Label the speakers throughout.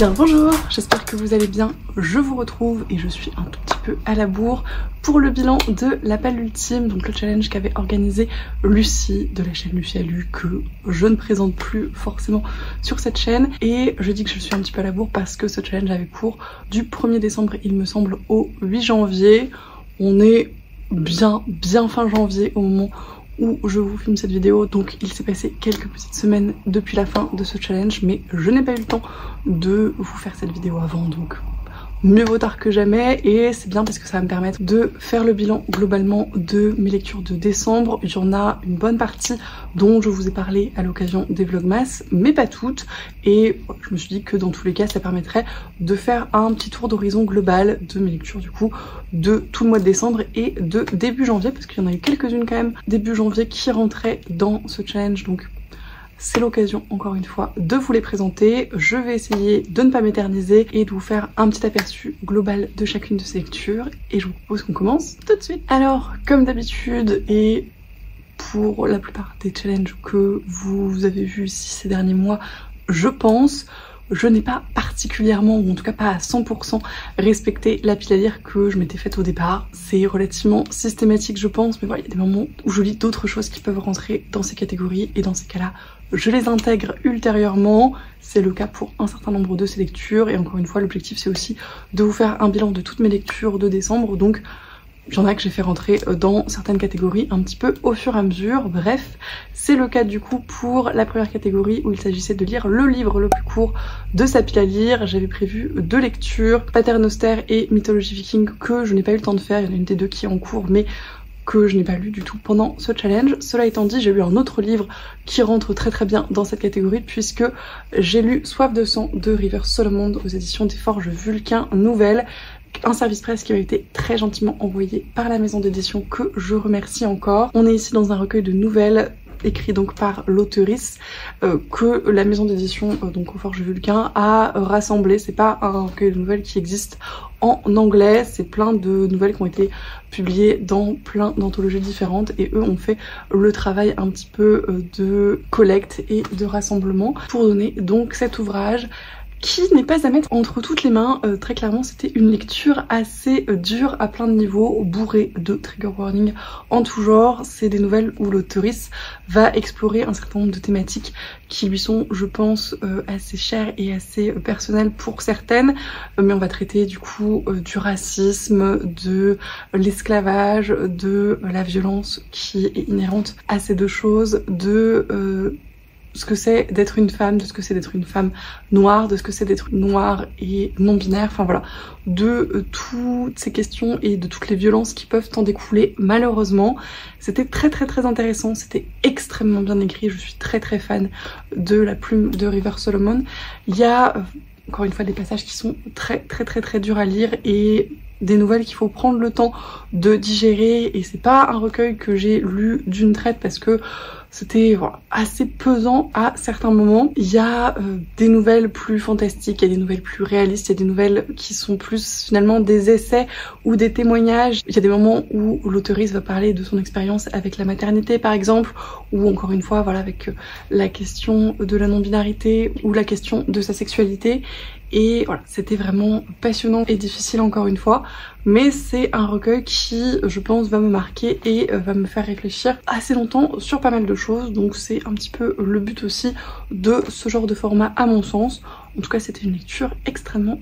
Speaker 1: Bien bonjour, j'espère que vous allez bien. Je vous retrouve et je suis un tout petit peu à la bourre pour le bilan de l'appel ultime, donc le challenge qu'avait organisé Lucie de la chaîne Lucie Alu, que je ne présente plus forcément sur cette chaîne. Et je dis que je suis un petit peu à la bourre parce que ce challenge avait cours du 1er décembre il me semble au 8 janvier. On est bien fin janvier au moment où je vous filme cette vidéo, donc il s'est passé quelques petites semaines depuis la fin de ce challenge, mais je n'ai pas eu le temps de vous faire cette vidéo avant, donc mieux vaut tard que jamais. Et c'est bien parce que ça va me permettre de faire le bilan globalement de mes lectures de décembre. Il y en a une bonne partie dont je vous ai parlé à l'occasion des vlogmas, mais pas toutes, et je me suis dit que dans tous les cas ça permettrait de faire un petit tour d'horizon global de mes lectures du coup de tout le mois de décembre et de début janvier, parce qu'il y en a eu quelques-unes quand même début janvier qui rentraient dans ce challenge, donc c'est l'occasion encore une fois de vous les présenter. Je vais essayer de ne pas m'éterniser et de vous faire un petit aperçu global de chacune de ces lectures, et je vous propose qu'on commence tout de suite. Alors comme d'habitude et pour la plupart des challenges que vous avez vus ici ces derniers mois, je pense, je n'ai pas particulièrement, ou en tout cas pas à 100% respecté la pile à lire que je m'étais faite au départ. C'est relativement systématique je pense, mais voilà, il y a des moments où je lis d'autres choses qui peuvent rentrer dans ces catégories, et dans ces cas-là, je les intègre ultérieurement. C'est le cas pour un certain nombre de ces lectures, et encore une fois, l'objectif c'est aussi de vous faire un bilan de toutes mes lectures de décembre, donc il y en a que j'ai fait rentrer dans certaines catégories un petit peu au fur et à mesure. Bref, c'est le cas du coup pour la première catégorie où il s'agissait de lire le livre le plus court de sa pile à lire. J'avais prévu 2 lectures, Paternoster et Mythologie Viking, que je n'ai pas eu le temps de faire. Il y en a une des deux qui est en cours, mais que je n'ai pas lu du tout pendant ce challenge. Cela étant dit, j'ai lu un autre livre qui rentre très bien dans cette catégorie, puisque j'ai lu Soif de sang de River Solomon aux éditions des Forges Vulcain Nouvelles. Un service presse qui m'a été très gentiment envoyé par la maison d'édition, que je remercie encore. On est ici dans un recueil de nouvelles écrit donc par l'auteurice que la maison d'édition donc aux Forges Vulcain a rassemblé. C'est pas un recueil de nouvelles qui existe en anglais, c'est plein de nouvelles qui ont été publiées dans plein d'anthologies différentes, et eux ont fait le travail un petit peu de collecte et de rassemblement pour donner donc cet ouvrage qui n'est pas à mettre entre toutes les mains. Très clairement, c'était une lecture assez dure à plein de niveaux, bourrée de trigger warning en tout genre. C'est des nouvelles où l'auteurice va explorer un certain nombre de thématiques qui lui sont, je pense, assez chères et assez personnelles pour certaines, mais on va traiter du coup du racisme, de l'esclavage, de la violence qui est inhérente à ces deux choses, de ce que c'est d'être une femme, de ce que c'est d'être une femme noire, de ce que c'est d'être noire et non-binaire, enfin voilà, de toutes ces questions et de toutes les violences qui peuvent en découler malheureusement. C'était très intéressant, c'était extrêmement bien écrit, je suis très fan de la plume de River Solomon. Il y a encore une fois des passages qui sont très durs à lire, et des nouvelles qu'il faut prendre le temps de digérer, et c'est pas un recueil que j'ai lu d'une traite parce que c'était voilà, assez pesant à certains moments. Il y a des nouvelles plus fantastiques, il y a des nouvelles plus réalistes, il y a des nouvelles qui sont plus finalement des essais ou des témoignages. Il y a des moments où l'auteurice va parler de son expérience avec la maternité par exemple, ou encore une fois voilà avec la question de la non-binarité ou la question de sa sexualité. Et voilà, c'était vraiment passionnant et difficile encore une fois, mais c'est un recueil qui, je pense, va me marquer et va me faire réfléchir assez longtemps sur pas mal de choses, donc c'est un petit peu le but aussi de ce genre de format à mon sens. En tout cas, c'était une lecture extrêmement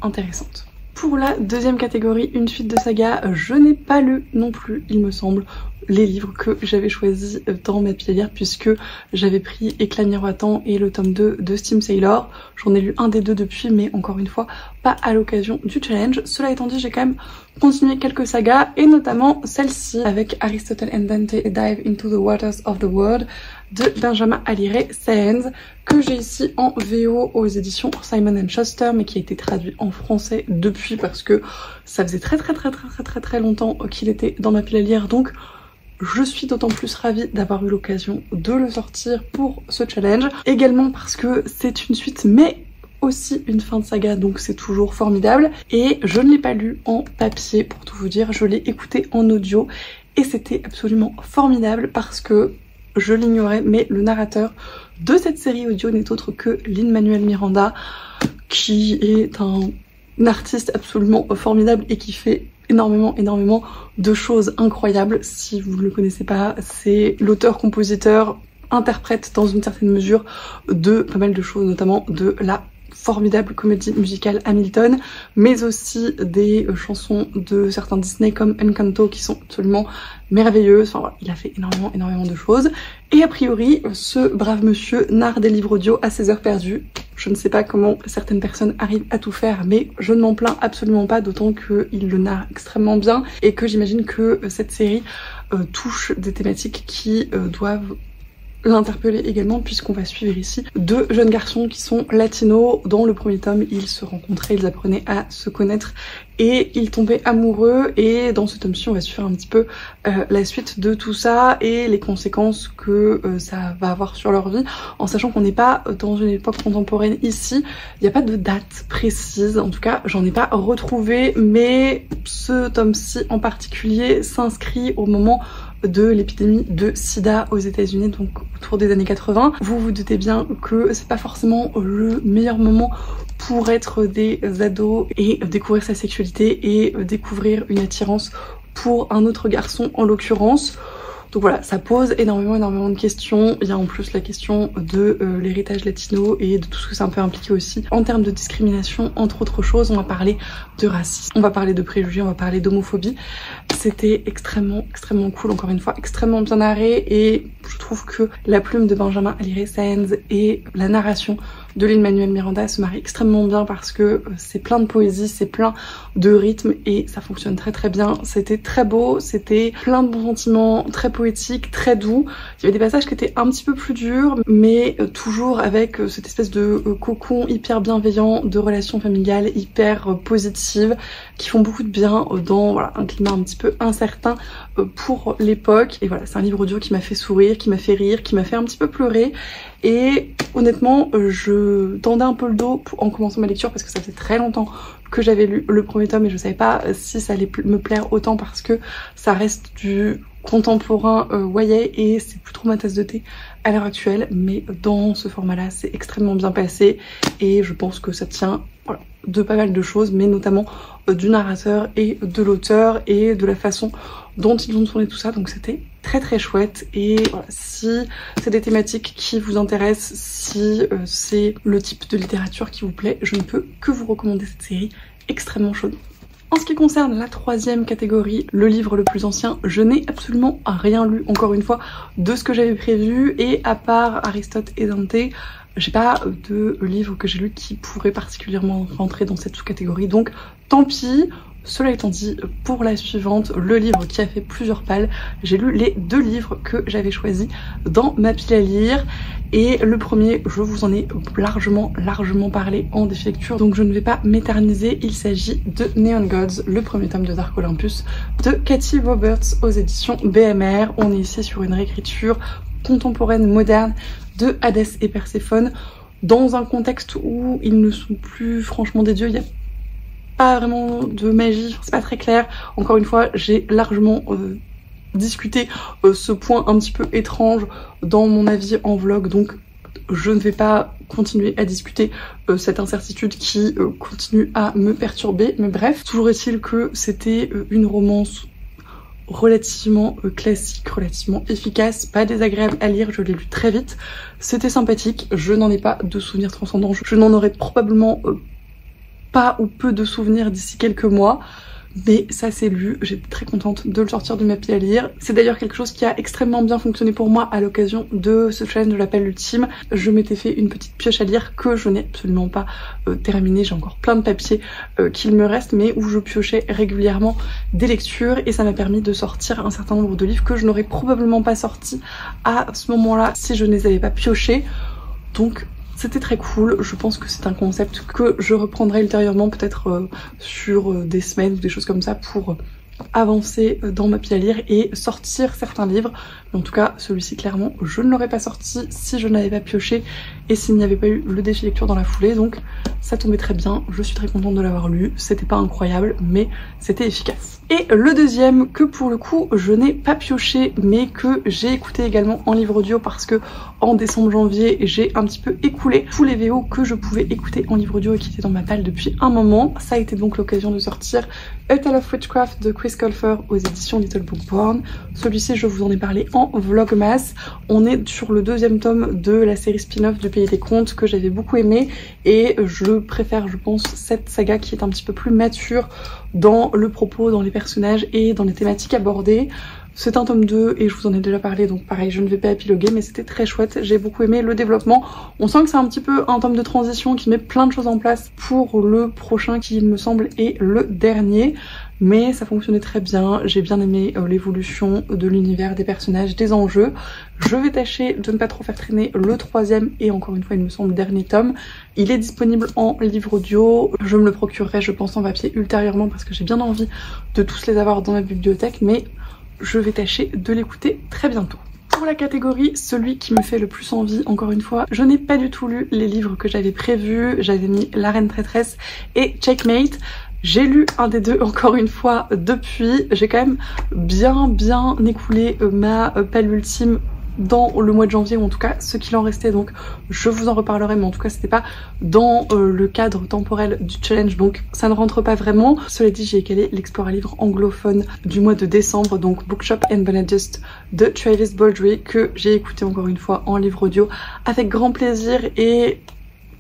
Speaker 1: intéressante. Pour la deuxième catégorie, une suite de saga, je n'ai pas lu non plus, il me semble, les livres que j'avais choisis dans ma pile à lire, puisque j'avais pris Éclat miroitant et le tome 2 de Steam Sailor. J'en ai lu un des deux depuis, mais encore une fois, pas à l'occasion du challenge. Cela étant dit, j'ai quand même continué quelques sagas, et notamment celle-ci avec Aristotle and Dante Dive into the Waters of the World de Benjamin Alire Sáenz, que j'ai ici en VO aux éditions Simon & Schuster, mais qui a été traduit en français depuis, parce que ça faisait très longtemps qu'il était dans ma pile à lire, donc je suis d'autant plus ravie d'avoir eu l'occasion de le sortir pour ce challenge. Également parce que c'est une suite, mais aussi une fin de saga, donc c'est toujours formidable. Et je ne l'ai pas lu en papier, pour tout vous dire, je l'ai écouté en audio, et c'était absolument formidable parce que je l'ignorais, mais le narrateur de cette série audio n'est autre que Lin-Manuel Miranda, qui est un artiste absolument formidable et qui fait énormément de choses incroyables. Si vous ne le connaissez pas, c'est l'auteur, compositeur, interprète dans une certaine mesure de pas mal de choses, notamment de la formidable comédie musicale Hamilton, mais aussi des chansons de certains Disney comme Encanto qui sont absolument merveilleuses. Enfin voilà, il a fait énormément de choses. Et a priori, ce brave monsieur narre des livres audio à ses heures perdues. Je ne sais pas comment certaines personnes arrivent à tout faire, mais je ne m'en plains absolument pas, d'autant qu'il le narre extrêmement bien et que j'imagine que cette série touche des thématiques qui doivent l'interpeller également, puisqu'on va suivre ici deux jeunes garçons qui sont latinos. Dans le premier tome, ils se rencontraient, ils apprenaient à se connaître et ils tombaient amoureux, et dans ce tome-ci on va suivre un petit peu la suite de tout ça et les conséquences que ça va avoir sur leur vie, en sachant qu'on n'est pas dans une époque contemporaine ici. Il n'y a pas de date précise, en tout cas j'en ai pas retrouvé, mais ce tome-ci en particulier s'inscrit au moment de l'épidémie de sida aux États-Unis, donc autour des années 80. Vous vous doutez bien que c'est pas forcément le meilleur moment pour être des ados et découvrir sa sexualité et découvrir une attirance pour un autre garçon en l'occurrence. Donc voilà, ça pose énormément de questions. Il y a en plus la question de l'héritage latino et de tout ce que ça peut impliquer aussi en termes de discrimination, entre autres choses. On va parler de racisme, on va parler de préjugés, on va parler d'homophobie. C'était extrêmement cool, encore une fois, extrêmement bien narré, et je trouve que la plume de Benjamin Alire Sáenz et la narration de Lin-Manuel Miranda se marient extrêmement bien parce que c'est plein de poésie, c'est plein de rythme et ça fonctionne très bien. C'était très beau, c'était plein de bons sentiments, très poétique, très doux. Il y avait des passages qui étaient un petit peu plus durs, mais toujours avec cette espèce de cocon hyper bienveillant, de relations familiales hyper positives, qui font beaucoup de bien dans voilà, un climat un petit peu incertain pour l'époque. Et voilà, c'est un livre audio qui m'a fait sourire, qui m'a fait rire, qui m'a fait un petit peu pleurer. Et honnêtement, je tendais un peu le dos en commençant ma lecture parce que ça fait très longtemps que j'avais lu le premier tome et je savais pas si ça allait me plaire autant parce que ça reste du contemporain YA et c'est plus trop ma tasse de thé à l'heure actuelle, mais dans ce format-là, c'est extrêmement bien passé et je pense que ça tient voilà, de pas mal de choses, mais notamment du narrateur et de l'auteur et de la façon dont ils ont tourné tout ça, donc c'était très chouette. Et voilà, si c'est des thématiques qui vous intéressent, si c'est le type de littérature qui vous plaît, je ne peux que vous recommander cette série extrêmement chaude. En ce qui concerne la troisième catégorie, le livre le plus ancien, je n'ai absolument rien lu, encore une fois, de ce que j'avais prévu, et à part Aristote et Dante, j'ai pas de livre que j'ai lu qui pourrait particulièrement rentrer dans cette sous-catégorie, donc tant pis. Cela étant dit, pour la suivante, le livre qui a fait plusieurs palles, j'ai lu les deux livres que j'avais choisis dans ma pile à lire. Et le premier, je vous en ai largement parlé en défi lecture, donc je ne vais pas m'éterniser. Il s'agit de Neon Gods, le premier tome de Dark Olympus de Cathy Roberts aux éditions BMR. On est ici sur une réécriture contemporaine, moderne de Hadès et Perséphone, dans un contexte où ils ne sont plus franchement des dieux. Il y a pas vraiment de magie, c'est pas très clair. Encore une fois, j'ai largement discuté ce point un petit peu étrange dans mon avis en vlog, donc je ne vais pas continuer à discuter cette incertitude qui continue à me perturber. Mais bref, toujours est-il que c'était une romance relativement classique, relativement efficace, pas désagréable à lire, je l'ai lu très vite, c'était sympathique, je n'en ai pas de souvenirs transcendants, je n'en aurai probablement pas ou peu de souvenirs d'ici quelques mois, mais ça c'est lu, j'étais très contente de le sortir de ma pile à lire. C'est d'ailleurs quelque chose qui a extrêmement bien fonctionné pour moi à l'occasion de ce challenge de l'appel ultime. Je m'étais fait une petite pioche à lire que je n'ai absolument pas terminée, j'ai encore plein de papiers qu'il me reste, mais où je piochais régulièrement des lectures et ça m'a permis de sortir un certain nombre de livres que je n'aurais probablement pas sortis à ce moment-là si je ne les avais pas piochés. Donc c'était très cool, je pense que c'est un concept que je reprendrai ultérieurement, peut-être sur des semaines ou des choses comme ça, pour avancer dans ma pile à lire et sortir certains livres. Mais en tout cas, celui-ci, clairement, je ne l'aurais pas sorti si je n'avais pas pioché et s'il n'y avait pas eu le défi lecture dans la foulée. Donc ça tombait très bien, je suis très contente de l'avoir lu. C'était pas incroyable, mais c'était efficace. Et le deuxième, que pour le coup, je n'ai pas pioché, mais que j'ai écouté également en livre audio parce que en décembre-janvier, j'ai un petit peu écoulé tous les VO que je pouvais écouter en livre audio et qui étaient dans ma palle depuis un moment. Ça a été donc l'occasion de sortir A Tale of Witchcraft de Chris Colfer aux éditions Little Book Barn. Celui-ci, je vous en ai parlé en Vlogmas. On est sur le deuxième tome de la série spin-off du Pays des Contes que j'avais beaucoup aimé et je préfère, je pense, cette saga qui est un petit peu plus mature dans le propos, dans les personnages et dans les thématiques abordées. C'est un tome 2 et je vous en ai déjà parlé, donc pareil, je ne vais pas épiloguer, mais c'était très chouette. J'ai beaucoup aimé le développement. On sent que c'est un petit peu un tome de transition qui met plein de choses en place pour le prochain qui, il me semble, est le dernier. Mais ça fonctionnait très bien. J'ai bien aimé l'évolution de l'univers, des personnages, des enjeux. Je vais tâcher de ne pas trop faire traîner le troisième et encore une fois, il me semble, dernier tome. Il est disponible en livre audio. Je me le procurerai, je pense, en papier ultérieurement parce que j'ai bien envie de tous les avoir dans ma bibliothèque, mais je vais tâcher de l'écouter très bientôt. Pour la catégorie, celui qui me fait le plus envie, encore une fois, je n'ai pas du tout lu les livres que j'avais prévus. J'avais mis La Reine Traîtresse et Checkmate. J'ai lu un des deux encore une fois depuis. J'ai quand même bien écoulé ma palle ultime dans le mois de janvier, ou en tout cas ce qu'il en restait, donc je vous en reparlerai, mais en tout cas c'était pas dans le cadre temporel du challenge, donc ça ne rentre pas vraiment. Cela dit, j'ai écalé l'explorer livre anglophone du mois de décembre, donc Bookshop and Benedict de Travis Baldry, que j'ai écouté encore une fois en livre audio avec grand plaisir et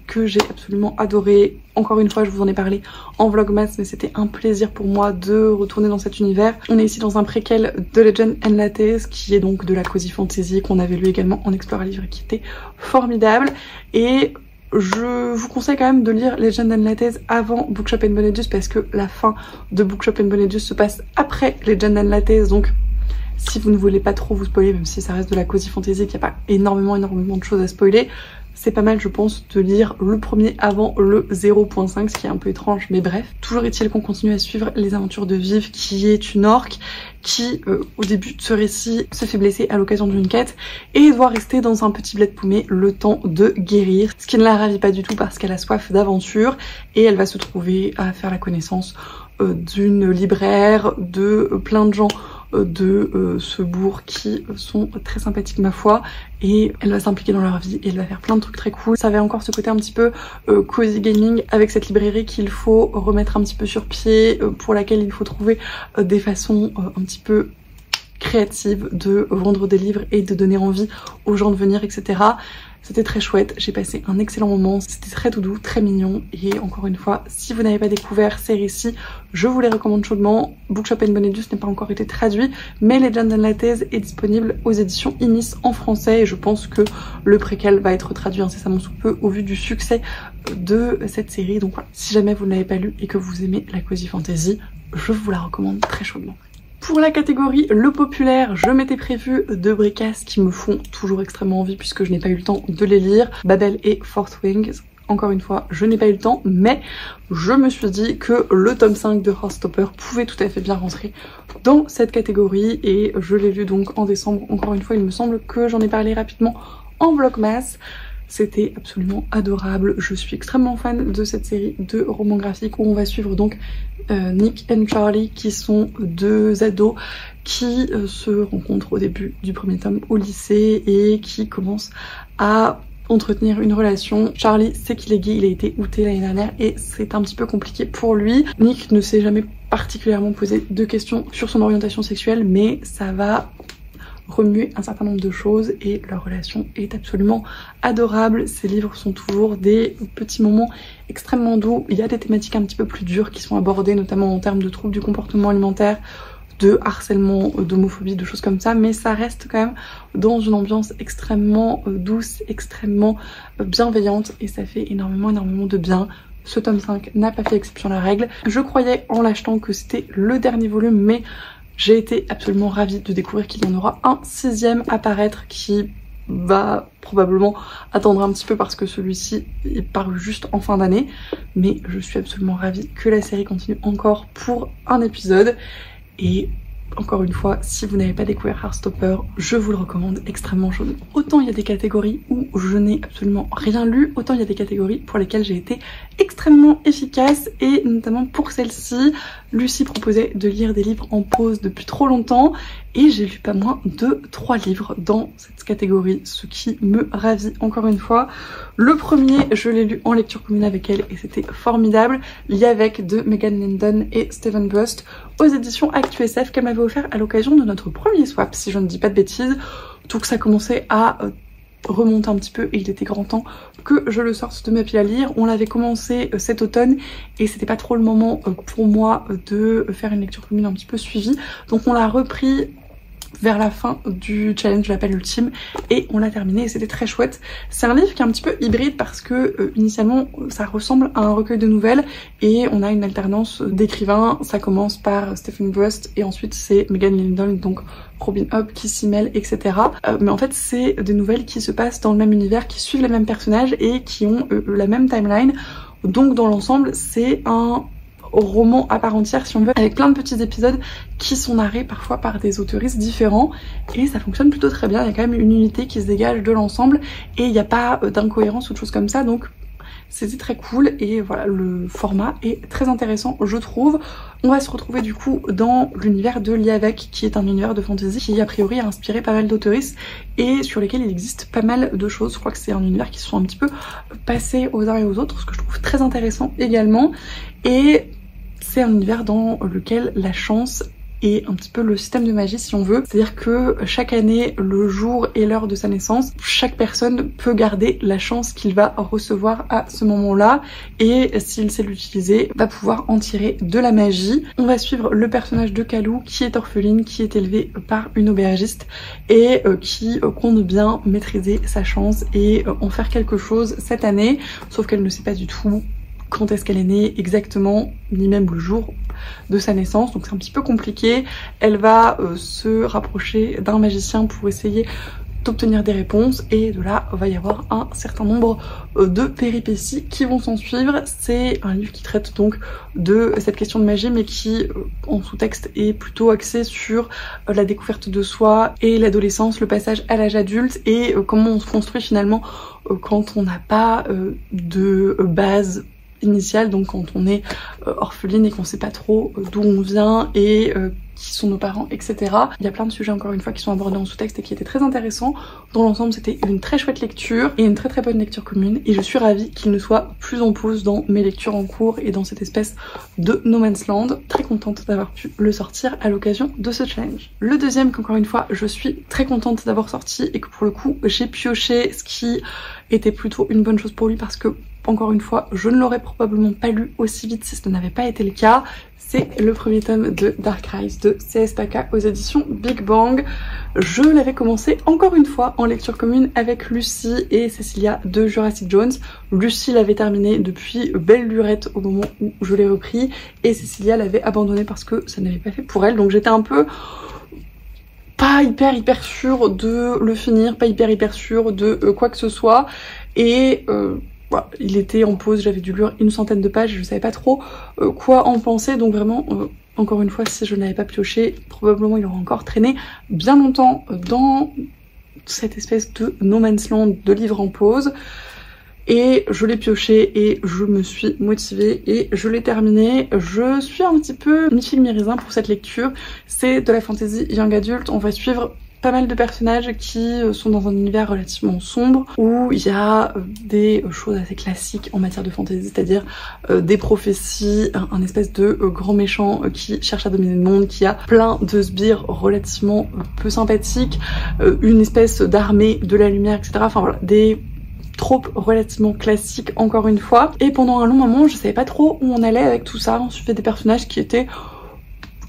Speaker 1: que j'ai absolument adoré. Encore une fois, je vous en ai parlé en vlogmas, mais c'était un plaisir pour moi de retourner dans cet univers. On est ici dans un préquel de Legend and Lattes, qui est donc de la cozy fantasy qu'on avait lu également en Explorer Livre et qui était formidable. Et je vous conseille quand même de lire Legend and Lattes avant Bookshop and Benedict parce que la fin de Bookshop and Benedict se passe après Legend and Lattes, donc si vous ne voulez pas trop vous spoiler, même si ça reste de la cozy fantasy, qu'il n'y a pas énormément de choses à spoiler, c'est pas mal, je pense, de lire le premier avant le 0.5, ce qui est un peu étrange, mais bref. Toujours est-il qu'on continue à suivre les aventures de Viv, qui est une orque, qui, au début de ce récit, se fait blesser à l'occasion d'une quête, et doit rester dans un petit bled paumé le temps de guérir, ce qui ne la ravit pas du tout parce qu'elle a soif d'aventure, et elle va se trouver à faire la connaissance d'une libraire, de plein de gens de ce bourg qui sont très sympathiques ma foi, et elle va s'impliquer dans leur vie et elle va faire plein de trucs très cool. Ça avait encore ce côté un petit peu cozy gaming avec cette librairie qu'il faut remettre un petit peu sur pied, pour laquelle il faut trouver des façons un petit peu créatives de vendre des livres et de donner envie aux gens de venir, etc. C'était très chouette, j'ai passé un excellent moment, c'était très doudou, très mignon, et encore une fois, si vous n'avez pas découvert ces récits, je vous les recommande chaudement. Bookshop and Benedict n'a pas encore été traduit, mais Legend and Lattes est disponible aux éditions Inis en français, et je pense que le préquel va être traduit incessamment sous peu au vu du succès de cette série. Donc voilà, si jamais vous ne l'avez pas lu et que vous aimez la cozy fantasy, je vous la recommande très chaudement. Pour la catégorie le populaire, je m'étais prévu deux bricasses qui me font toujours extrêmement envie puisque je n'ai pas eu le temps de les lire, Babel et Fourth Wings. Encore une fois, je n'ai pas eu le temps, mais je me suis dit que le tome 5 de Heartstopper pouvait tout à fait bien rentrer dans cette catégorie et je l'ai lu donc en décembre. Encore une fois, il me semble que j'en ai parlé rapidement en vlogmas. C'était absolument adorable. Je suis extrêmement fan de cette série de romans graphiques où on va suivre donc Nick et Charlie, qui sont deux ados qui se rencontrent au début du premier tome au lycée et qui commencent à entretenir une relation. Charlie sait qu'il est gay, il a été outé l'année dernière et c'est un petit peu compliqué pour lui. Nick ne s'est jamais particulièrement posé de questions sur son orientation sexuelle, mais ça va remuer un certain nombre de choses et leur relation est absolument adorable. Ces livres sont toujours des petits moments extrêmement doux. Il y a des thématiques un petit peu plus dures qui sont abordées, notamment en termes de troubles du comportement alimentaire, de harcèlement, d'homophobie, de choses comme ça, mais ça reste quand même dans une ambiance extrêmement douce, extrêmement bienveillante et ça fait énormément de bien. Ce tome 5 n'a pas fait exception à la règle. Je croyais en l'achetant que c'était le dernier volume, mais j'ai été absolument ravie de découvrir qu'il y en aura un 6e à paraître qui va probablement attendre un petit peu parce que celui-ci est paru juste en fin d'année. Mais je suis absolument ravie que la série continue encore pour un épisode. Et encore une fois, si vous n'avez pas découvert Heartstopper, je vous le recommande extrêmement chaudement. Autant il y a des catégories où je n'ai absolument rien lu, autant il y a des catégories pour lesquelles j'ai été extrêmement efficace, et notamment pour celle-ci, Lucie proposait de lire des livres en pause depuis trop longtemps et j'ai lu pas moins de 3 livres dans cette catégorie, ce qui me ravit encore une fois. Le premier, je l'ai lu en lecture commune avec elle et c'était formidable, L'Avec de Megan Linden et Stephen Bust aux éditions ActuSF qu'elle m'avait offert à l'occasion de notre premier swap, si je ne dis pas de bêtises. Donc ça commençait à remonter un petit peu et il était grand temps que je le sorte de ma pile à lire. On l'avait commencé cet automne et c'était pas trop le moment pour moi de faire une lecture commune un petit peu suivie, donc on l'a repris vers la fin du challenge L'Appel Ultime et on l'a terminé et c'était très chouette. C'est un livre qui est un petit peu hybride parce que initialement ça ressemble à un recueil de nouvelles et on a une alternance d'écrivains. Ça commence par Stephen Bust et ensuite c'est Megan Linden, donc Robin Hobb qui s'y mêle, etc. Mais en fait c'est des nouvelles qui se passent dans le même univers, qui suivent les mêmes personnages et qui ont la même timeline. Donc dans l'ensemble c'est un roman à part entière si on veut, avec plein de petits épisodes qui sont narrés parfois par des autoristes différents et ça fonctionne plutôt très bien. Il y a quand même une unité qui se dégage de l'ensemble et il n'y a pas d'incohérence ou de choses comme ça, donc c'était très cool. Et voilà, le format est très intéressant je trouve. On va se retrouver du coup dans l'univers de L'Avec, qui est un univers de fantasy qui a priori a inspiré pas mal d'autoristes et sur lesquels il existe pas mal de choses. Je crois que c'est un univers qui se sont un petit peu passés aux uns et aux autres, ce que je trouve très intéressant également. Et c'est un univers dans lequel la chance est un petit peu le système de magie si on veut. C'est-à-dire que chaque année, le jour et l'heure de sa naissance, chaque personne peut garder la chance qu'il va recevoir à ce moment-là et s'il sait l'utiliser, va pouvoir en tirer de la magie. On va suivre le personnage de Kalou qui est orpheline, qui est élevée par une aubergiste et qui compte bien maîtriser sa chance et en faire quelque chose cette année, sauf qu'elle ne sait pas du tout quand est-ce qu'elle est née exactement, ni même le jour de sa naissance, donc c'est un petit peu compliqué. Elle va se rapprocher d'un magicien pour essayer d'obtenir des réponses et de là va y avoir un certain nombre de péripéties qui vont s'en suivre. C'est un livre qui traite donc de cette question de magie mais qui en sous-texte est plutôt axé sur la découverte de soi et l'adolescence, le passage à l'âge adulte et comment on se construit finalement quand on n'a pas de base initiale, donc quand on est orpheline et qu'on sait pas trop d'où on vient et qui sont nos parents, etc. Il y a plein de sujets encore une fois qui sont abordés en sous-texte et qui étaient très intéressants. Dans l'ensemble c'était une très chouette lecture et une très très bonne lecture commune et je suis ravie qu'il ne soit plus en pause dans mes lectures en cours et dans cette espèce de no man's land. Très contente d'avoir pu le sortir à l'occasion de ce challenge. Le deuxième qu'encore une fois je suis très contente d'avoir sorti et que pour le coup j'ai pioché, ce qui était plutôt une bonne chose pour lui parce que encore une fois, je ne l'aurais probablement pas lu aussi vite si ce n'avait pas été le cas. C'est le premier tome de Dark Rise de C.S. Paca aux éditions Big Bang. Je l'avais commencé encore une fois en lecture commune avec Lucie et Cécilia de Jurassic Jones. Lucie l'avait terminé depuis belle lurette au moment où je l'ai repris et Cécilia l'avait abandonné parce que ça n'avait pas fait pour elle. Donc j'étais un peu pas hyper sûre de le finir, pas hyper sûre de quoi que ce soit et voilà, il était en pause, j'avais dû lire une centaine de pages, je savais pas trop quoi en penser, donc vraiment, encore une fois, si je n'avais pas pioché, probablement il aurait encore traîné bien longtemps dans cette espèce de no man's land de livre en pause. Et je l'ai pioché et je me suis motivée et je l'ai terminé. Je suis un petit peu mi-figue mi-raisin pour cette lecture. C'est de la fantasy young adult, on va suivre pas mal de personnages qui sont dans un univers relativement sombre où il y a des choses assez classiques en matière de fantasy, c'est-à-dire des prophéties, un espèce de grand méchant qui cherche à dominer le monde, qui a plein de sbires relativement peu sympathiques, une espèce d'armée de la lumière, etc. Enfin voilà, des tropes relativement classiques encore une fois. Et pendant un long moment, je savais pas trop où on allait avec tout ça. On suivait des personnages qui étaient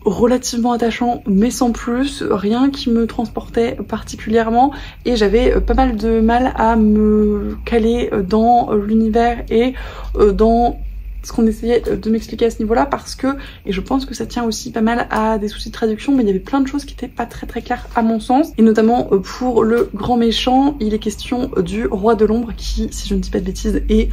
Speaker 1: relativement attachant mais sans plus, rien qui me transportait particulièrement et j'avais pas mal de mal à me caler dans l'univers et dans ce qu'on essayait de m'expliquer à ce niveau-là parce que, et je pense que ça tient aussi pas mal à des soucis de traduction, mais il y avait plein de choses qui étaient pas très claires à mon sens, et notamment pour le grand méchant, il est question du roi de l'ombre qui, si je ne dis pas de bêtises, est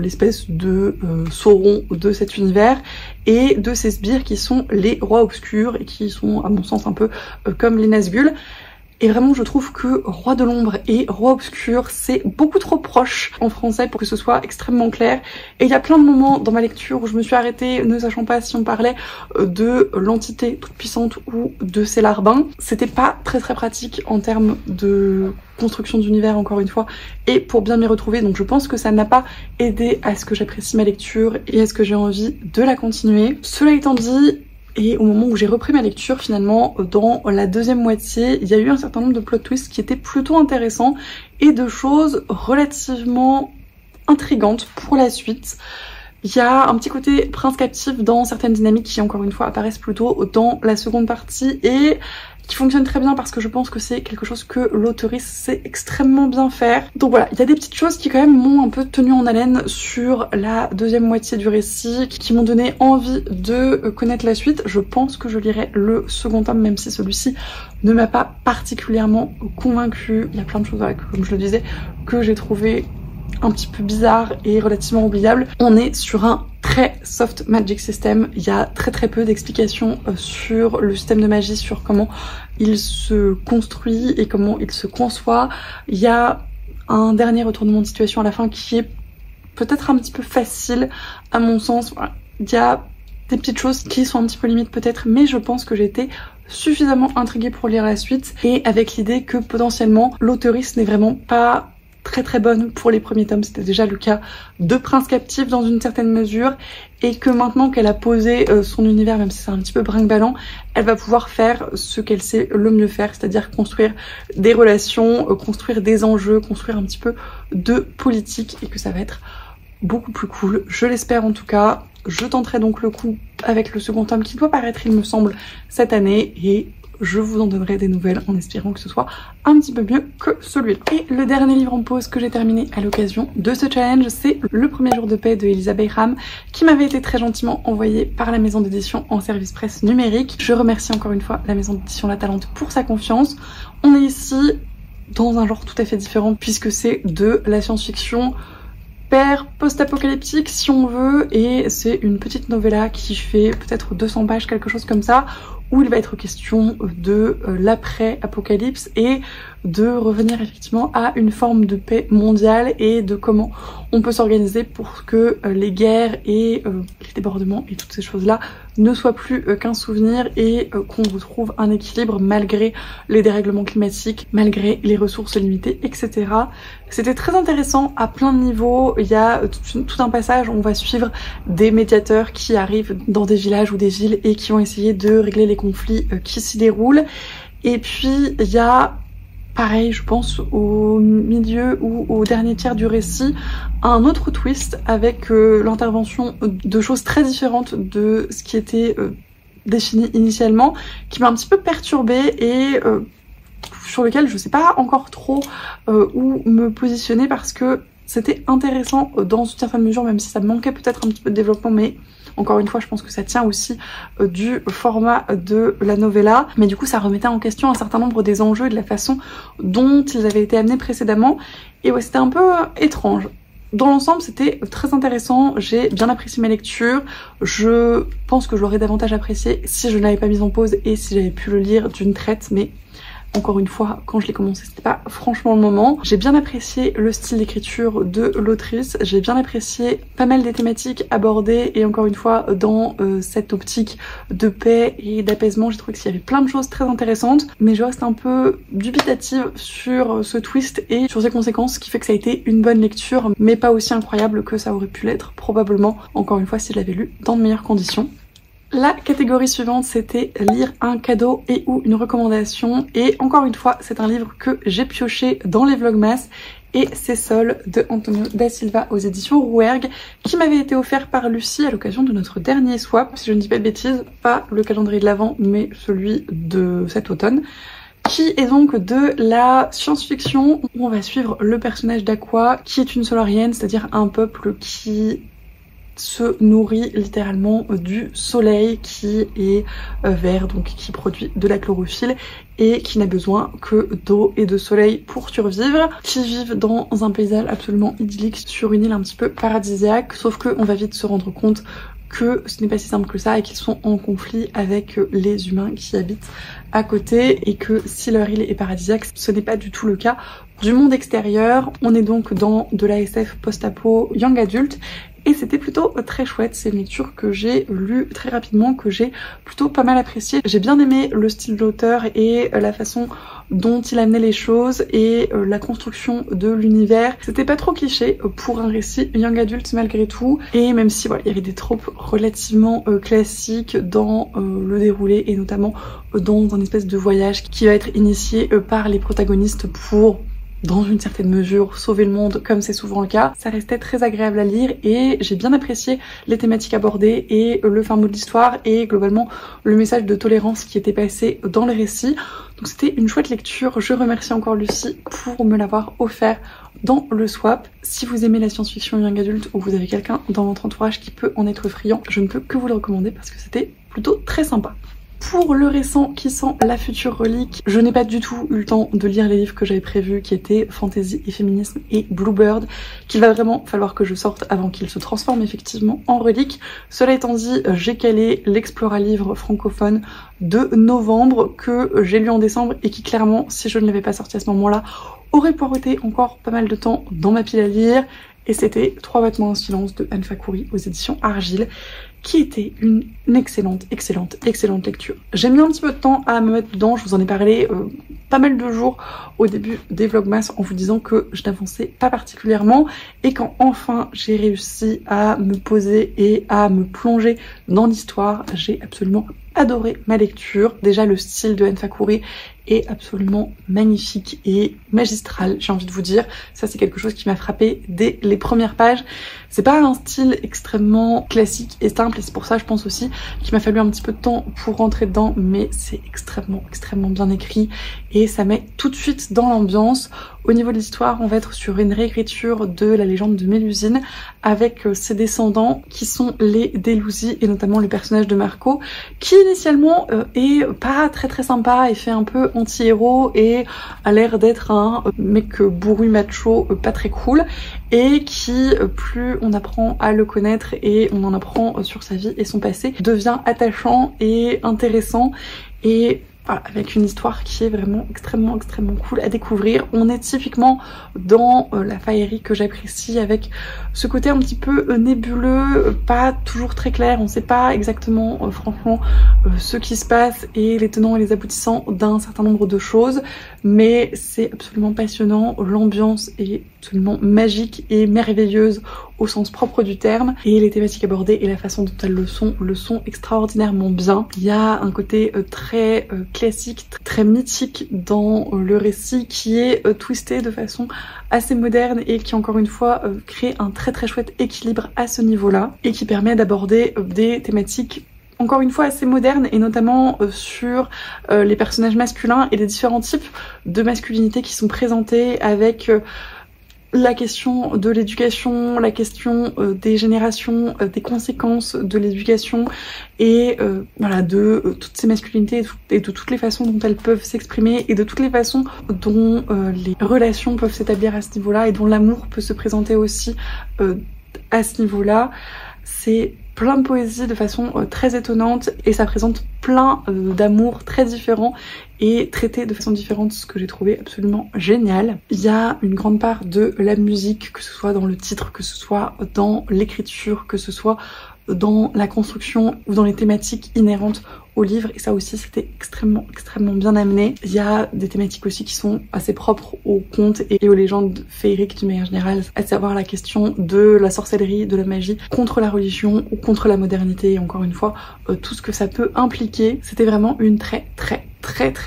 Speaker 1: l'espèce de Sauron de cet univers, et de ces sbires qui sont les rois obscurs et qui sont à mon sens un peu comme les Nazgûl. Et vraiment je trouve que Roi de l'ombre et Roi obscur c'est beaucoup trop proche en français pour que ce soit extrêmement clair. Et il y a plein de moments dans ma lecture où je me suis arrêtée ne sachant pas si on parlait de l'entité toute puissante ou de ses larbins. C'était pas très pratique en termes de construction d'univers encore une fois et pour bien m'y retrouver, donc je pense que ça n'a pas aidé à ce que j'apprécie ma lecture et à ce que j'ai envie de la continuer. Cela étant dit, et au moment où j'ai repris ma lecture, finalement, dans la deuxième moitié, il y a eu un certain nombre de plot twists qui étaient plutôt intéressants et de choses relativement intrigantes pour la suite. Il y a un petit côté prince captif dans certaines dynamiques qui, encore une fois, apparaissent plutôt dans la seconde partie et qui fonctionne très bien parce que je pense que c'est quelque chose que l'auteuriste sait extrêmement bien faire. Donc voilà, il y a des petites choses qui quand même m'ont un peu tenu en haleine sur la deuxième moitié du récit, qui m'ont donné envie de connaître la suite. Je pense que je lirai le second tome, même si celui-ci ne m'a pas particulièrement convaincue. Il y a plein de choses, comme je le disais, que j'ai trouvé un petit peu bizarre et relativement oubliable. On est sur un très soft magic system, il y a très peu d'explications sur le système de magie, sur comment il se construit et comment il se conçoit. Il y a un dernier retournement de situation à la fin qui est peut-être un petit peu facile à mon sens. Voilà. Il y a des petites choses qui sont un petit peu limites peut-être, mais je pense que j'ai été suffisamment intriguée pour lire la suite et avec l'idée que potentiellement l'auteuriste n'est vraiment pas très bonne pour les premiers tomes. C'était déjà le cas de Prince Captif dans une certaine mesure et que maintenant qu'elle a posé son univers, même si c'est un petit peu brinque-ballant, elle va pouvoir faire ce qu'elle sait le mieux faire, c'est-à-dire construire des relations, construire des enjeux, construire un petit peu de politique et que ça va être beaucoup plus cool. Je l'espère en tout cas. Je tenterai donc le coup avec le second tome qui doit paraître, il me semble, cette année et je vous en donnerai des nouvelles en espérant que ce soit un petit peu mieux que celui-là. Et le dernier livre en pause que j'ai terminé à l'occasion de ce challenge, c'est Le premier jour de paix de Elisa Bayram, qui m'avait été très gentiment envoyé par la maison d'édition en service presse numérique. Je remercie encore une fois la maison d'édition La Talente pour sa confiance. On est ici dans un genre tout à fait différent puisque c'est de la science-fiction post-apocalyptique si on veut, et c'est une petite novella qui fait peut-être 200 pages, quelque chose comme ça, où il va être question de l'après-apocalypse et de revenir effectivement à une forme de paix mondiale et de comment on peut s'organiser pour que les guerres et les débordements et toutes ces choses-là ne soient plus qu'un souvenir et qu'on retrouve un équilibre malgré les dérèglements climatiques, malgré les ressources limitées, etc. C'était très intéressant à plein de niveaux. Il y a tout un passage où on va suivre des médiateurs qui arrivent dans des villages ou des villes et qui vont essayer de régler les conflits qui s'y déroulent. Et puis il y a, pareil, je pense au milieu ou au dernier tiers du récit, un autre twist avec l'intervention de choses très différentes de ce qui était défini initialement, qui m'a un petit peu perturbée et sur lequel je sais pas encore trop où me positionner parce que c'était intéressant dans une certaine mesure, même si ça manquait peut-être un petit peu de développement, mais encore une fois, je pense que ça tient aussi du format de la novella. Mais du coup, ça remettait en question un certain nombre des enjeux et de la façon dont ils avaient été amenés précédemment. Et ouais, c'était un peu étrange. Dans l'ensemble, c'était très intéressant. J'ai bien apprécié ma lecture. Je pense que je l'aurais davantage apprécié si je ne l'avais pas mise en pause et si j'avais pu le lire d'une traite, mais encore une fois, quand je l'ai commencé, c'était pas franchement le moment. J'ai bien apprécié le style d'écriture de l'autrice, j'ai bien apprécié pas mal des thématiques abordées et encore une fois, dans cette optique de paix et d'apaisement, j'ai trouvé qu'il y avait plein de choses très intéressantes, mais je reste un peu dubitative sur ce twist et sur ses conséquences, ce qui fait que ça a été une bonne lecture, mais pas aussi incroyable que ça aurait pu l'être probablement, encore une fois, si je l'avais lu dans de meilleures conditions. La catégorie suivante, c'était lire un cadeau et ou une recommandation. Et encore une fois, c'est un livre que j'ai pioché dans les Vlogmas. Et c'est Sol de Antonio da Silva aux éditions Rouergue, qui m'avait été offert par Lucie à l'occasion de notre dernier swap. Si je ne dis pas de bêtises, pas le calendrier de l'Avent, mais celui de cet automne. Qui est donc de la science-fiction où on va suivre le personnage d'Aqua, qui est une Solarienne, c'est-à-dire un peuple qui se nourrit littéralement du soleil qui est vert, donc qui produit de la chlorophylle et qui n'a besoin que d'eau et de soleil pour survivre, qui vivent dans un paysage absolument idyllique sur une île un petit peu paradisiaque, sauf qu'on va vite se rendre compte que ce n'est pas si simple que ça et qu'ils sont en conflit avec les humains qui habitent à côté, et que si leur île est paradisiaque, ce n'est pas du tout le cas du monde extérieur. On est donc dans de la SF post-apo young adulte, et c'était plutôt très chouette. C'est une lecture que j'ai lue très rapidement, que j'ai plutôt pas mal appréciée. J'ai bien aimé le style de l'auteur et la façon dont il amenait les choses et la construction de l'univers. C'était pas trop cliché pour un récit young adulte malgré tout, et même si voilà, il y avait des tropes relativement classiques dans le déroulé, et notamment dans un espèce de voyage qui va être initié par les protagonistes pour, dans une certaine mesure, sauver le monde, comme c'est souvent le cas. Ça restait très agréable à lire et j'ai bien apprécié les thématiques abordées et le fin mot de l'histoire et globalement le message de tolérance qui était passé dans le récit. Donc c'était une chouette lecture. Je remercie encore Lucie pour me l'avoir offert dans le swap. Si vous aimez la science-fiction young adulte ou vous avez quelqu'un dans votre entourage qui peut en être friand, je ne peux que vous le recommander parce que c'était plutôt très sympa. Pour le récent qui sent la future relique, je n'ai pas du tout eu le temps de lire les livres que j'avais prévus, qui étaient Fantasy et Féminisme et Bluebird, qu'il va vraiment falloir que je sorte avant qu'ils se transforment effectivement en relique. Cela étant dit, j'ai calé l'Explora livre francophone de novembre que j'ai lu en décembre et qui clairement, si je ne l'avais pas sorti à ce moment-là, aurait poireauté encore pas mal de temps dans ma pile à lire. Et c'était 3 vêtements en silence de Anne Fakouri aux éditions Argile, qui était une excellente lecture. J'ai mis un petit peu de temps à me mettre dedans, je vous en ai parlé pas mal de jours au début des vlogmas en vous disant que je n'avançais pas particulièrement, et quand enfin j'ai réussi à me poser et à me plonger dans l'histoire, j'ai absolument adoré ma lecture. Déjà le style de Anne Fakouri est absolument magnifique et magistral, j'ai envie de vous dire. Ça c'est quelque chose qui m'a frappé dès les premières pages. C'est pas un style extrêmement classique et simple, et c'est pour ça je pense aussi qu'il m'a fallu un petit peu de temps pour rentrer dedans, mais c'est extrêmement bien écrit et ça met tout de suite dans l'ambiance. Au niveau de l'histoire, on va être sur une réécriture de la légende de Mélusine avec ses descendants qui sont les Délousies et notamment le personnage de Marco, qui initialement est pas très sympa et fait un peu anti-héros et a l'air d'être un mec bourru macho pas très cool, et qui plus on apprend à le connaître et on en apprend sur sa vie et son passé, devient attachant et intéressant, et voilà, avec une histoire qui est vraiment extrêmement cool à découvrir. On est typiquement dans la faillerie que j'apprécie, avec ce côté un petit peu nébuleux, pas toujours très clair, on sait pas exactement franchement ce qui se passe et les tenants et les aboutissants d'un certain nombre de choses, mais c'est absolument passionnant, l'ambiance est absolument magique et merveilleuse au sens propre du terme, et les thématiques abordées et la façon dont elles le sont extraordinairement bien. Il y a un côté très classique, très mythique dans le récit qui est twisté de façon assez moderne et qui encore une fois crée un très chouette équilibre à ce niveau-là, et qui permet d'aborder des thématiques encore une fois assez moderne, et notamment sur les personnages masculins et les différents types de masculinité qui sont présentés, avec la question de l'éducation, la question des générations, des conséquences de l'éducation, et voilà, de toutes ces masculinités et de toutes les façons dont elles peuvent s'exprimer et de toutes les façons dont les relations peuvent s'établir à ce niveau-là, et dont l'amour peut se présenter aussi à ce niveau-là. C'est plein de poésie de façon très étonnante, et ça présente plein d'amours très différents et traité de façon différente, ce que j'ai trouvé absolument génial. Il y a une grande part de la musique, que ce soit dans le titre, que ce soit dans l'écriture, que ce soit dans la construction ou dans les thématiques inhérentes au livre, et ça aussi c'était extrêmement bien amené. Il y a des thématiques aussi qui sont assez propres aux contes et aux légendes féeriques d'une manière générale, à savoir la question de la sorcellerie, de la magie contre la religion ou contre la modernité, et encore une fois tout ce que ça peut impliquer. C'était vraiment une très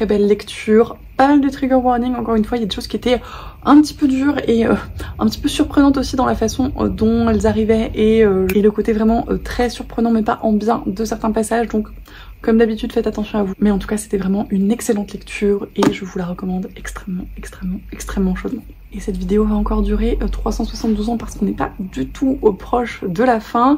Speaker 1: belle lecture. Pas mal de trigger warning, encore une fois, il y a des choses qui étaient un petit peu dures et un petit peu surprenantes aussi dans la façon dont elles arrivaient, et le côté vraiment très surprenant mais pas en bien de certains passages, donc Comme d'habitude, faites attention à vous. Mais en tout cas, c'était vraiment une excellente lecture et je vous la recommande extrêmement chaudement. Et cette vidéo va encore durer 372 ans parce qu'on n'est pas du tout proche de la fin.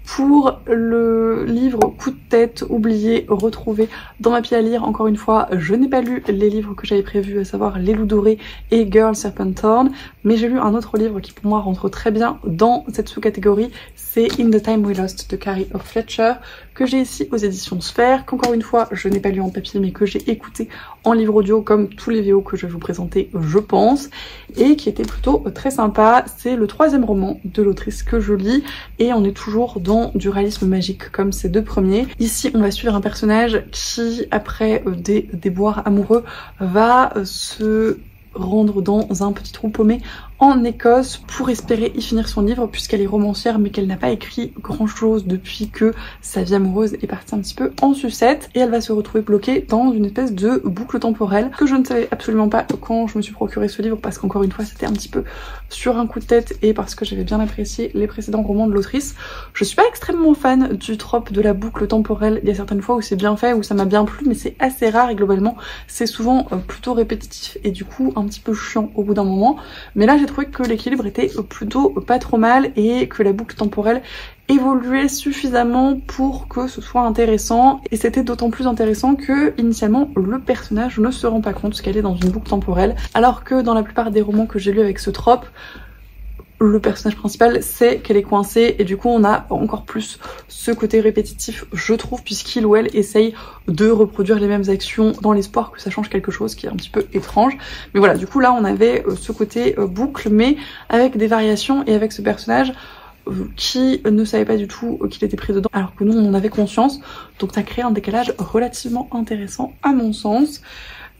Speaker 1: Pour le livre coup de tête, oublié, retrouvé dans ma pile à lire, encore une fois, je n'ai pas lu les livres que j'avais prévus, à savoir Les Loups Dorés et Girl Serpenthorn, mais j'ai lu un autre livre qui pour moi rentre très bien dans cette sous-catégorie, c'est In the Time We Lost de Carrie of Fletcher, que j'ai ici aux éditions Sphère, qu'encore une fois je n'ai pas lu en papier mais que j'ai écouté en livre audio comme tous les VO que je vais vous présenter je pense, et qui était plutôt très sympa. C'est le 3e roman de l'autrice que je lis et on est toujours dans du réalisme magique comme ces 2 premiers. Ici on va suivre un personnage qui après des déboires amoureux va se rendre dans un petit trou paumé en Écosse pour espérer y finir son livre puisqu'elle est romancière mais qu'elle n'a pas écrit grand chose depuis que sa vie amoureuse est partie un petit peu en sucette et elle va se retrouver bloquée dans une espèce de boucle temporelle que je ne savais absolument pas quand je me suis procuré ce livre parce qu'encore une fois c'était un petit peu sur un coup de tête et parce que j'avais bien apprécié les précédents romans de l'autrice. Je suis pas extrêmement fan du trope de la boucle temporelle, il y a certaines fois où c'est bien fait, où ça m'a bien plu mais c'est assez rare et globalement c'est souvent plutôt répétitif et du coup un petit peu chiant au bout d'un moment, mais là j'ai trouvé que l'équilibre était plutôt pas trop mal et que la boucle temporelle évoluait suffisamment pour que ce soit intéressant, et c'était d'autant plus intéressant que initialement le personnage ne se rend pas compte qu'elle est dans une boucle temporelle, alors que dans la plupart des romans que j'ai lus avec ce trope, le personnage principal sait qu'elle est coincée et du coup on a encore plus ce côté répétitif je trouve, puisqu'il ou elle essaye de reproduire les mêmes actions dans l'espoir que ça change quelque chose qui est un petit peu étrange. Mais voilà, du coup là on avait ce côté boucle mais avec des variations et avec ce personnage qui ne savait pas du tout qu'il était pris dedans alors que nous on en avait conscience, donc ça crée un décalage relativement intéressant à mon sens.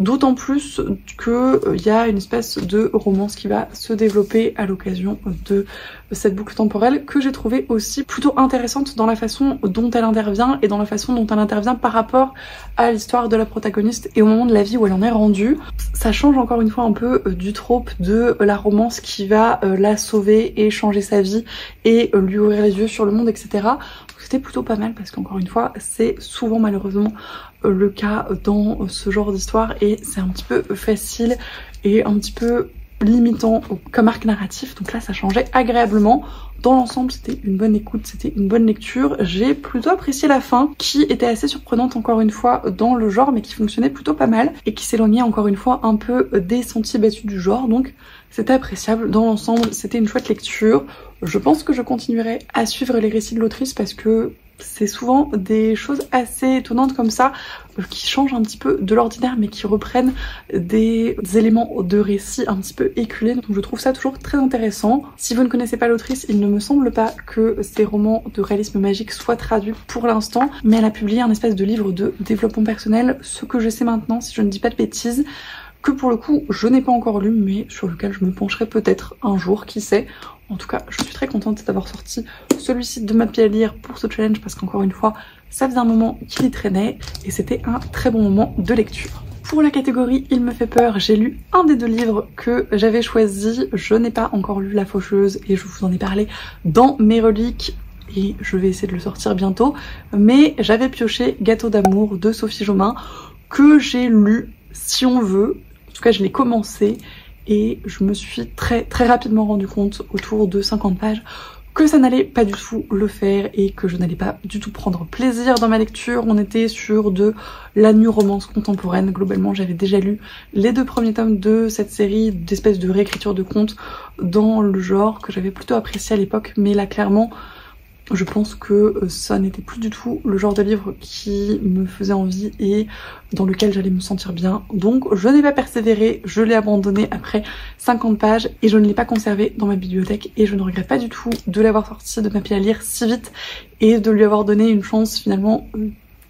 Speaker 1: D'autant plus que y a une espèce de romance qui va se développer à l'occasion de cette boucle temporelle que j'ai trouvé aussi plutôt intéressante dans la façon dont elle intervient et dans la façon dont elle intervient par rapport à l'histoire de la protagoniste et au moment de la vie où elle en est rendue. Ça change encore une fois un peu du trope de la romance qui va la sauver et changer sa vie et lui ouvrir les yeux sur le monde, etc. C'était plutôt pas mal parce qu'encore une fois c'est souvent malheureusement le cas dans ce genre d'histoire et c'est un petit peu facile et un petit peu limitant comme arc narratif, donc là ça changeait agréablement. Dans l'ensemble c'était une bonne écoute, c'était une bonne lecture, j'ai plutôt apprécié la fin qui était assez surprenante encore une fois dans le genre mais qui fonctionnait plutôt pas mal et qui s'éloignait encore une fois un peu des sentiers battus du genre, donc c'était appréciable. Dans l'ensemble c'était une chouette lecture. Je pense que je continuerai à suivre les récits de l'autrice parce que c'est souvent des choses assez étonnantes comme ça qui changent un petit peu de l'ordinaire mais qui reprennent des éléments de récit un petit peu éculés, donc je trouve ça toujours très intéressant. Si vous ne connaissez pas l'autrice, il ne me semble pas que ses romans de réalisme magique soient traduits pour l'instant, mais elle a publié un espèce de livre de développement personnel, ce que je sais maintenant si je ne dis pas de bêtises, que pour le coup je n'ai pas encore lu mais sur lequel je me pencherai peut-être un jour, qui sait. En tout cas je suis très contente d'avoir sorti celui-ci de ma pile à lire pour ce challenge parce qu'encore une fois ça faisait un moment qu'il y traînait et c'était un très bon moment de lecture. Pour la catégorie Il me fait peur, j'ai lu un des 2 livres que j'avais choisi. Je n'ai pas encore lu La Faucheuse et je vous en ai parlé dans mes reliques et je vais essayer de le sortir bientôt, mais j'avais pioché Gâteau d'amour de Sophie Jomain que j'ai lu si on veut, en tout cas je l'ai commencé et je me suis très rapidement rendu compte autour de 50 pages que ça n'allait pas du tout le faire et que je n'allais pas du tout prendre plaisir dans ma lecture. On était sur de la new romance contemporaine. Globalement j'avais déjà lu les 2 premiers tomes de cette série d'espèces de réécriture de contes dans le genre que j'avais plutôt apprécié à l'époque, mais là clairement je pense que ça n'était plus du tout le genre de livre qui me faisait envie et dans lequel j'allais me sentir bien. Donc je n'ai pas persévéré, je l'ai abandonné après 50 pages et je ne l'ai pas conservé dans ma bibliothèque et je ne regrette pas du tout de l'avoir sorti de ma pile à lire si vite et de lui avoir donné une chance finalement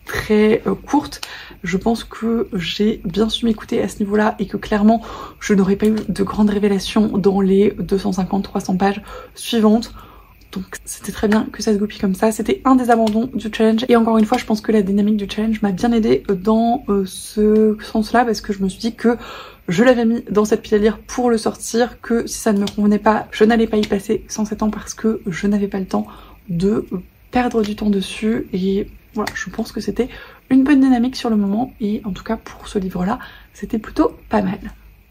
Speaker 1: très courte. Je pense que j'ai bien su m'écouter à ce niveau-là et que clairement je n'aurais pas eu de grandes révélations dans les 250-300 pages suivantes. Donc c'était très bien que ça se goupille comme ça. C'était un des abandons du challenge et encore une fois je pense que la dynamique du challenge m'a bien aidée dans ce sens-là parce que je me suis dit que je l'avais mis dans cette pile à lire pour le sortir, que si ça ne me convenait pas je n'allais pas y passer 107 ans parce que je n'avais pas le temps de perdre du temps dessus et voilà, je pense que c'était une bonne dynamique sur le moment et en tout cas pour ce livre-là, c'était plutôt pas mal.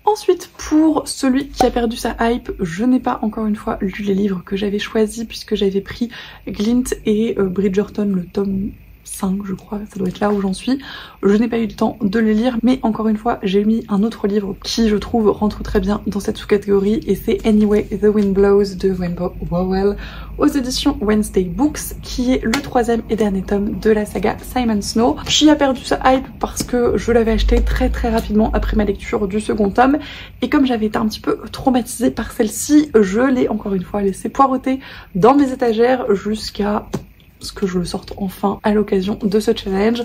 Speaker 1: Ensuite, pour celui qui a perdu sa hype, je n'ai pas encore une fois lu les livres que j'avais choisis puisque j'avais pris Glint et Bridgerton, le tome 5 je crois, ça doit être là où j'en suis. Je n'ai pas eu le temps de les lire, mais encore une fois j'ai mis un autre livre qui je trouve rentre très bien dans cette sous-catégorie et c'est Anyway The Wind Blows de Rainbow Rowell aux éditions Wednesday Books, qui est le troisième et dernier tome de la saga Simon Snow, qui a perdu sa hype parce que je l'avais acheté très rapidement après ma lecture du second tome et comme j'avais été un petit peu traumatisée par celle-ci, je l'ai encore une fois laissé poireauter dans mes étagères jusqu'à ce que je le sorte enfin à l'occasion de ce challenge.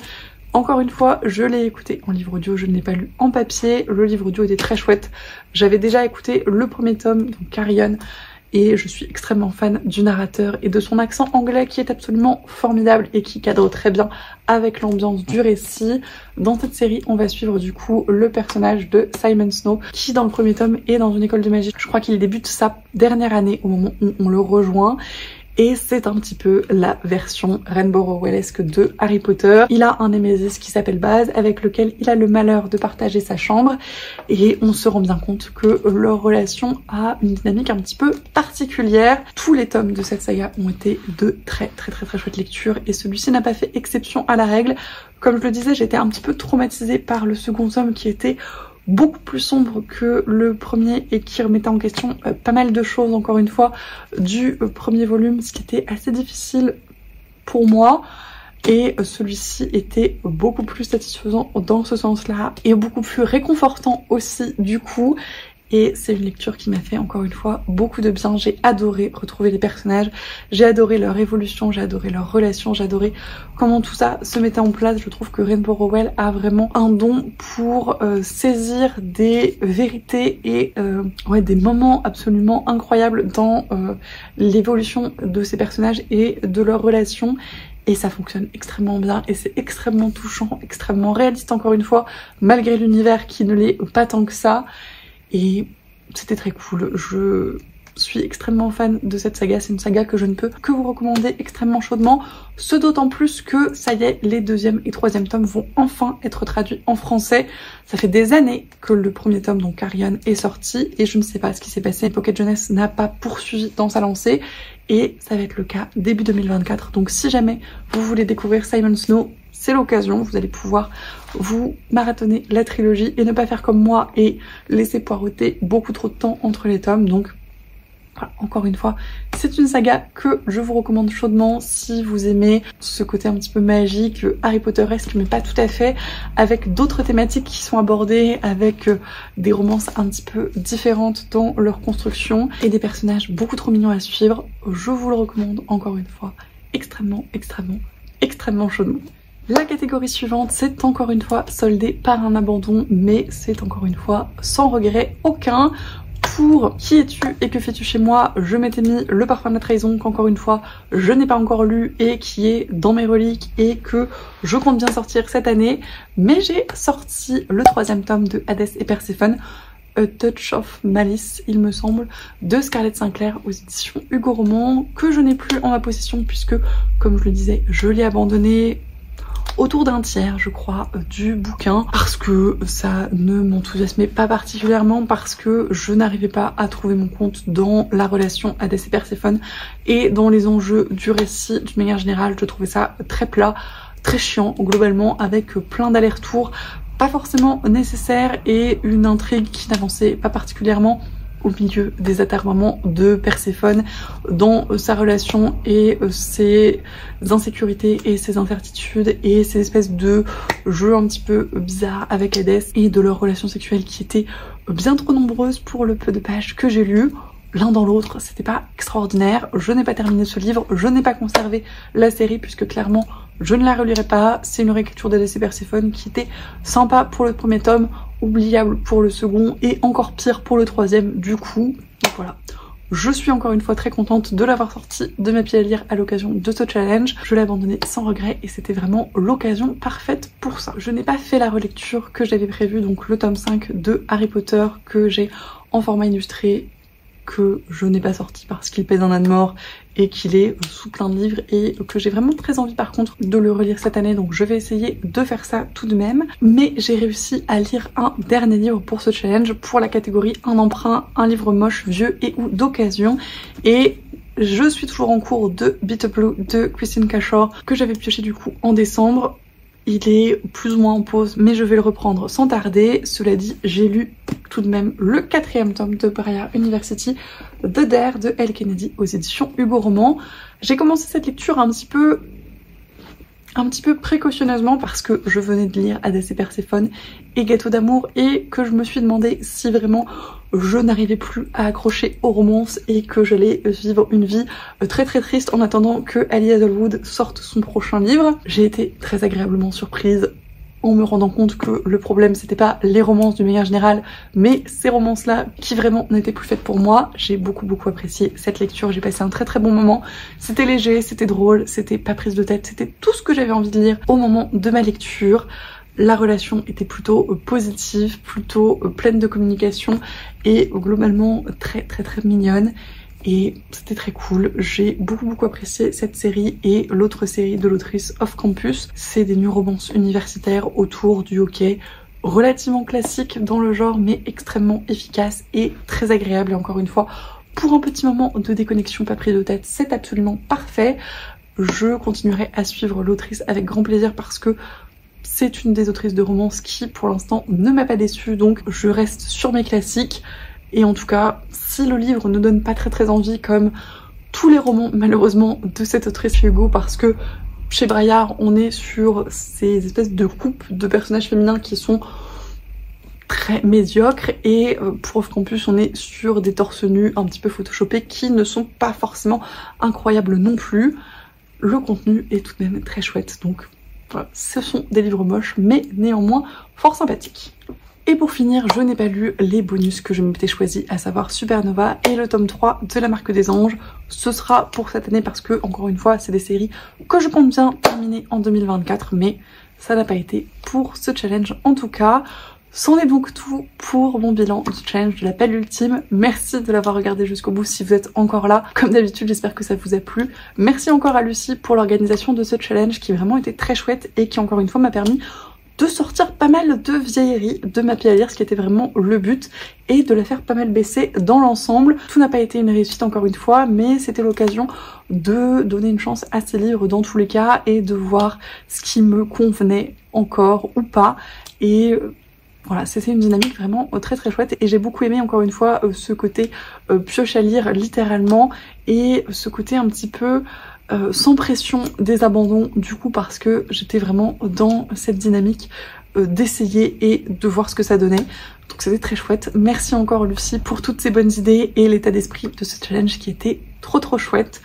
Speaker 1: Encore une fois, je l'ai écouté en livre audio, je ne l'ai pas lu en papier. Le livre audio était très chouette. J'avais déjà écouté le premier tome, donc Carrion, et je suis extrêmement fan du narrateur et de son accent anglais qui est absolument formidable et qui cadre très bien avec l'ambiance du récit. Dans cette série, on va suivre du coup le personnage de Simon Snow qui dans le premier tome est dans une école de magie. Je crois qu'il débute sa dernière année au moment où on le rejoint. Et c'est un petit peu la version Rainbow Rowellesque de Harry Potter. Il a un némésis qui s'appelle Baz, avec lequel il a le malheur de partager sa chambre. Et on se rend bien compte que leur relation a une dynamique un petit peu particulière. Tous les tomes de cette saga ont été de très chouettes lectures. Et celui-ci n'a pas fait exception à la règle. Comme je le disais, j'étais un petit peu traumatisée par le second tome qui était beaucoup plus sombre que le premier et qui remettait en question pas mal de choses encore une fois du premier volume, ce qui était assez difficile pour moi. Et celui-ci était beaucoup plus satisfaisant dans ce sens-là et beaucoup plus réconfortant aussi du coup. Et c'est une lecture qui m'a fait encore une fois beaucoup de bien. J'ai adoré retrouver les personnages, j'ai adoré leur évolution, j'ai adoré leur relation, j'ai adoré comment tout ça se mettait en place. Je trouve que Rainbow Rowell a vraiment un don pour saisir des vérités et des moments absolument incroyables dans l'évolution de ces personnages et de leur relation. Et ça fonctionne extrêmement bien et c'est extrêmement touchant, extrêmement réaliste encore une fois, malgré l'univers qui ne l'est pas tant que ça. Et c'était très cool, je suis extrêmement fan de cette saga, c'est une saga que je ne peux que vous recommander extrêmement chaudement, ce d'autant plus que ça y est, les deuxième et troisième tomes vont enfin être traduits en français. Ça fait des années que le premier tome, donc Carrion, est sorti et je ne sais pas ce qui s'est passé, Pocket Jeunesse n'a pas poursuivi dans sa lancée et ça va être le cas début 2024, donc si jamais vous voulez découvrir Simon Snow, c'est l'occasion, vous allez pouvoir vous marathonner la trilogie et ne pas faire comme moi et laisser poireauter beaucoup trop de temps entre les tomes. Donc voilà, encore une fois, c'est une saga que je vous recommande chaudement si vous aimez ce côté un petit peu magique, Harry Potteresque mais pas tout à fait, avec d'autres thématiques qui sont abordées, avec des romances un petit peu différentes dans leur construction et des personnages beaucoup trop mignons à suivre. Je vous le recommande encore une fois extrêmement chaudement. La catégorie suivante, c'est encore une fois soldé par un abandon, mais c'est encore une fois sans regret aucun. Pour Qui es-tu et que fais-tu chez moi, je m'étais mis Le Parfum de la Trahison, qu'encore une fois je n'ai pas encore lu et qui est dans mes reliques et que je compte bien sortir cette année. Mais j'ai sorti le troisième tome de Hadès et Perséphone, A Touch of Malice, il me semble, de Scarlett Sinclair aux éditions Hugo Roman, que je n'ai plus en ma possession puisque, comme je le disais, je l'ai abandonné autour d'un tiers je crois du bouquin parce que ça ne m'enthousiasmait pas particulièrement, parce que je n'arrivais pas à trouver mon compte dans la relation Hadès et Perséphone et dans les enjeux du récit d'une manière générale. Je trouvais ça très plat, très chiant globalement, avec plein d'allers-retours pas forcément nécessaires et une intrigue qui n'avançait pas particulièrement au milieu des atermoiements de Perséphone dans sa relation et ses insécurités et ses incertitudes et ces espèces de jeux un petit peu bizarres avec Hadès et de leurs relations sexuelles qui étaient bien trop nombreuses pour le peu de pages que j'ai lues. L'un dans l'autre, c'était pas extraordinaire. Je n'ai pas terminé ce livre, je n'ai pas conservé la série puisque clairement je ne la relirai pas. C'est une réécriture d'Hadès et Perséphone qui était sympa pour le premier tome, oubliable pour le second et encore pire pour le troisième du coup. Donc voilà, je suis encore une fois très contente de l'avoir sorti de ma pile à lire à l'occasion de ce challenge. Je l'ai abandonné sans regret et c'était vraiment l'occasion parfaite pour ça. Je n'ai pas fait la relecture que j'avais prévue, donc le tome 5 de Harry Potter que j'ai en format illustré, que je n'ai pas sorti parce qu'il pèse un âne mort et qu'il est sous plein de livres et que j'ai vraiment très envie par contre de le relire cette année, donc je vais essayer de faire ça tout de même. Mais j'ai réussi à lire un dernier livre pour ce challenge, pour la catégorie un emprunt, un livre moche, vieux et ou d'occasion, et je suis toujours en cours de Bitter Blue de Christine Cashore que j'avais pioché du coup en décembre. Il est plus ou moins en pause, mais je vais le reprendre sans tarder. Cela dit, j'ai lu tout de même le 4e tome de Briar University, The Dare de Elle Kennedy aux éditions Hugo Roman. J'ai commencé cette lecture un petit peu précautionneusement parce que je venais de lire Hadès et Perséphone et Gâteau d'amour et que je me suis demandé si vraiment je n'arrivais plus à accrocher aux romances et que j'allais vivre une vie très très triste en attendant que Ali Hazelwood sorte son prochain livre. J'ai été très agréablement surprise en me rendant compte que le problème c'était pas les romances d'une manière générale, mais ces romances là qui vraiment n'étaient plus faites pour moi. J'ai beaucoup apprécié cette lecture, j'ai passé un très très bon moment, c'était léger, c'était drôle, c'était pas prise de tête, c'était tout ce que j'avais envie de lire au moment de ma lecture. La relation était plutôt positive, plutôt pleine de communication et globalement très mignonne. Et c'était très cool, j'ai beaucoup apprécié cette série et l'autre série de l'autrice Off Campus. C'est des new romances universitaires autour du hockey, relativement classique dans le genre mais extrêmement efficace et très agréable. Et encore une fois, pour un petit moment de déconnexion pas pris de tête, c'est absolument parfait. Je continuerai à suivre l'autrice avec grand plaisir parce que c'est une des autrices de romance qui pour l'instant ne m'a pas déçue, donc je reste sur mes classiques. Et en tout cas, si le livre ne donne pas très envie, comme tous les romans malheureusement de cette autrice Hugo, parce que chez Briar on est sur ces espèces de coupes de personnages féminins qui sont très médiocres, et pour Off Campus on est sur des torse nus un petit peu photoshopés qui ne sont pas forcément incroyables non plus. Le contenu est tout de même très chouette, donc voilà, ce sont des livres moches mais néanmoins fort sympathiques. Et pour finir, je n'ai pas lu les bonus que je m'étais choisi, à savoir Supernova et le tome 3 de La Marque des Anges. Ce sera pour cette année parce que, encore une fois, c'est des séries que je compte bien terminer en 2024, mais ça n'a pas été pour ce challenge en tout cas. C'en est donc tout pour mon bilan du challenge de l'appel ultime. Merci de l'avoir regardé jusqu'au bout si vous êtes encore là. Comme d'habitude, j'espère que ça vous a plu. Merci encore à Lucie pour l'organisation de ce challenge qui vraiment était très chouette et qui, encore une fois, m'a permis de sortir pas mal de vieilleries de ma pile à lire, ce qui était vraiment le but, et de la faire pas mal baisser dans l'ensemble. Tout n'a pas été une réussite encore une fois, mais c'était l'occasion de donner une chance à ces livres dans tous les cas et de voir ce qui me convenait encore ou pas. Et voilà, c'était une dynamique vraiment très chouette et j'ai beaucoup aimé encore une fois ce côté pioche à lire littéralement et ce côté un petit peu sans pression des abandons du coup, parce que j'étais vraiment dans cette dynamique d'essayer et de voir ce que ça donnait. Donc c'était très chouette. Merci encore Lucie pour toutes ces bonnes idées et l'état d'esprit de ce challenge qui était trop chouette.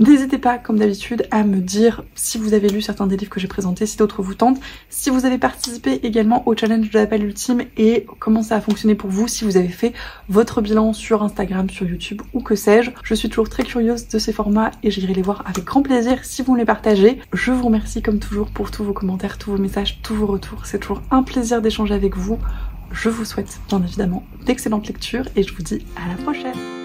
Speaker 1: N'hésitez pas, comme d'habitude, à me dire si vous avez lu certains des livres que j'ai présentés, si d'autres vous tentent, si vous avez participé également au challenge de l'appel ultime et comment ça a fonctionné pour vous, si vous avez fait votre bilan sur Instagram, sur YouTube ou que sais-je. Je suis toujours très curieuse de ces formats et j'irai les voir avec grand plaisir si vous me les partagez. Je vous remercie comme toujours pour tous vos commentaires, tous vos messages, tous vos retours. C'est toujours un plaisir d'échanger avec vous. Je vous souhaite bien évidemment d'excellentes lectures et je vous dis à la prochaine.